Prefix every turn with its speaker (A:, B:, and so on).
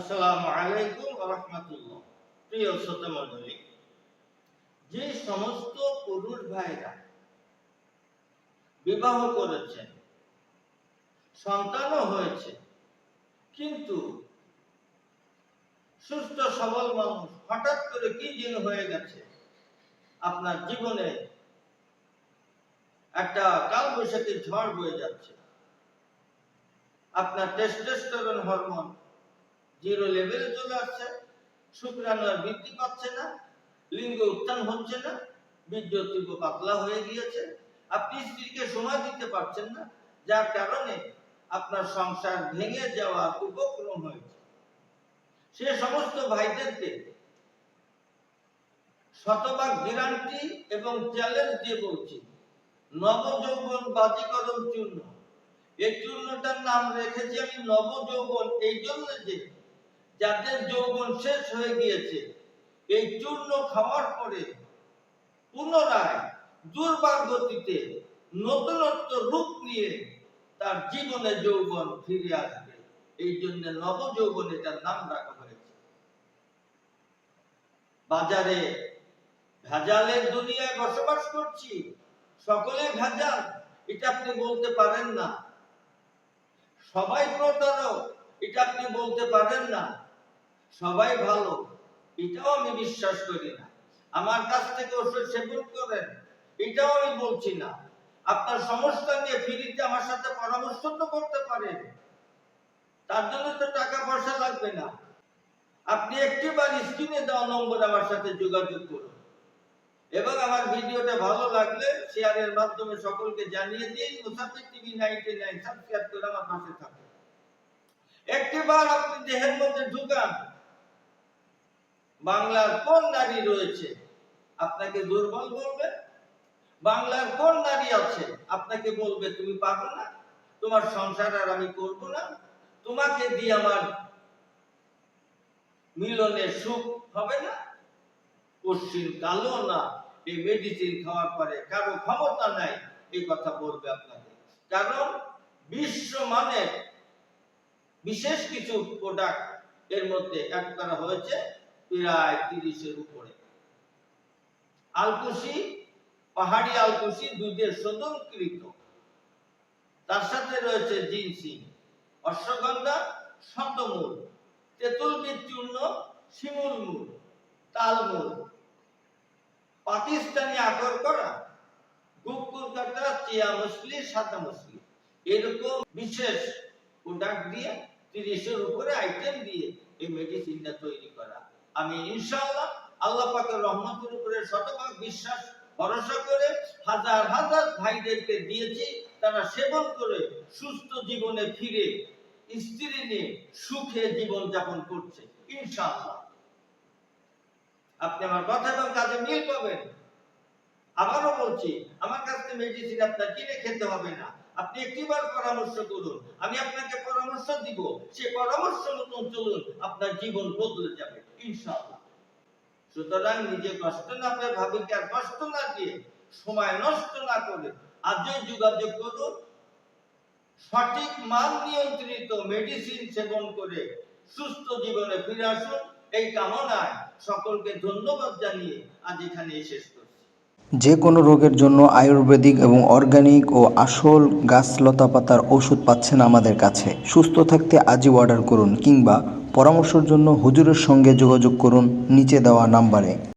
A: আসসালামু আলাইকুম ওয়া রাহমাতুল্লাহ। প্রিয় শ্রোতা মণ্ডলী, যে সমস্ত পুরুষ ভাইরা বিবাহ করেছেন, সন্তানও হয়েছে, কিন্তু সুস্থ সবল মানুষ হঠাৎ করে কি দিন হয়ে গেছে, আপনার জীবনে একটা কালবৈশাখী ঝড় বয়ে যাচ্ছে, আপনার টেস্টোস্টেরন হরমোন জিরো লেভেলে চলে আসছে, শুক্রাণু আর বৃদ্ধি পাচ্ছে না, লিঙ্গ উত্থান হচ্ছে না, বীর্য তীব্র পাতলা হয়ে গিয়েছে, আপনি স্ত্রীকে সময় দিতে পারছেন না, যার কারণে আপনার সংসার ভেঙে যাওয়ার উপক্রম হয়েছে। সে সমস্ত ভাইদেরকে শতভাগ গ্যারান্টি এবং চ্যালেঞ্জ দিয়ে বলছি, নবযৌবন বাজিকরণ চূর্ণ। এই চূর্ণটার নাম রেখেছি আমি নবযৌবন, এই জন্য যে যাদের যৌবন শেষ হয়ে গিয়েছে এই চূর্ণ খাওয়ার পরে পুনরায় দুর্বার গতিতে নতুনত্ব রূপ নিয়ে তার জীবনে যৌবন ফিরে আসবে। এই জন্য নবযৌবন এটার নাম রাখা হয়েছে। বাজারে ভেজালের দুনিয়ায় বসবাস করছি, সকলে ভেজাল এটা আপনি বলতে পারেন না, সবাই প্রতারক এটা আপনি বলতে পারেন না, সবাই ভালো এটাও আমি বিশ্বাস করি না। আমার কাছ থেকে ওষুধ সেবন করেন এটাও আমি বলছি না। আপনার সমস্যা নিয়ে ফ্রিতে আমার সাথে পরামর্শ তো করতে পারেন, তার জন্য তো টাকা পয়সা লাগবে না। আপনি একটিবার স্ক্রিনে দেওয়া নম্বর আমার সাথে যোগাযোগ করুন এবং আমার ভিডিওটা ভালো লাগলে শেয়ারের মাধ্যমে সকলকে জানিয়ে দিন। মুসাফির টিভি 99 সাবস্ক্রাইব করে আমার পাশে থাকুন। একটিবার আপনি দেহের মধ্যে ঢুকান, বাংলার কোন নারী রয়েছে আপনাকে দুর্বল বলবে? বাংলার কোন নারী আছে আপনাকে বলবে তুমি পারো না, তোমার সংসার আর আমি করব না, তোমাকে দিয়ে আমার মিলনে সুখ হবে না? পশ্চিম কালো না, এই মেডিসিন খাওয়ার পরে কারো ক্ষমতা নাই এই কথা বলবে আপনাকে। কারণ বিশ্বমানের বিশেষ কিছু প্রোডাক্ট এর মধ্যে অ্যাড করা হয়েছে প্রায় 30-এর উপরে। আলকুশি, পাহাড়ি আলকুশি দুধের শোধনকৃত, তার সাথে রয়েছে জিনসিং, অশ্বগন্ধা, শতমূল, তেঁতুল বীজ চূর্ণ, শিমুল মূল, তালমূল, পাকিস্তানি আকর করা, গুপ্কুর কাটা, চিয়া মুসলি, সাদা মুসলি, এরকম বিশেষ প্রোডাক্ট দিয়ে 30-এর উপরে আইটেম দিয়ে এই মেডিসিনটা তৈরি করা। আমি ইনশাআল্লাহ আল্লাহ পাকের রহমতের উপরে শতভাগ বিশ্বাস ভরসা করে হাজার হাজার ভাইদেরকে দিয়েছি, তারা সেবন করে সুস্থ জীবনে ফিরে স্ত্রী নিয়ে সুখে জীবন যাপন করছে ইনশাআল্লাহ। আপনি আমার কথা এবং কাজে মিল পাবেন। আবারও বলছি, আমার কাছ থেকে মেডিসিন আপনার কিনে খেতে হবে না, আপনি একটিবার পরামর্শ করুন, আমি আপনাকে পরামর্শ দিব, সে পরামর্শ মতন চলুন, আপনার জীবন বদলে যাবে ইনশাআল্লাহ। সুতরাং নিজে কষ্ট না পেয়ে, ভাবিকে আর কষ্ট না দিয়ে, সময় নষ্ট না করে আজই যোগাযোগ করুন। সঠিক মান নিয়ন্ত্রিত মেডিসিন সেবন করে সুস্থ জীবনে ফিরে আসুন, এই কামনায় সকলকে ধন্যবাদ জানিয়ে আজ এখানে শেষ করছি।
B: যে কোনো রোগের জন্য আয়ুর্বেদিক এবং অর্গানিক ও আসল গাছ লতাপাতার ওষুধ পাচ্ছেন আমাদের কাছে। সুস্থ থাকতে আজই অর্ডার করুন কিংবা পরামর্শের জন্য হুজুরের সঙ্গে যোগাযোগ করুন নিচে দেওয়া নাম্বারে।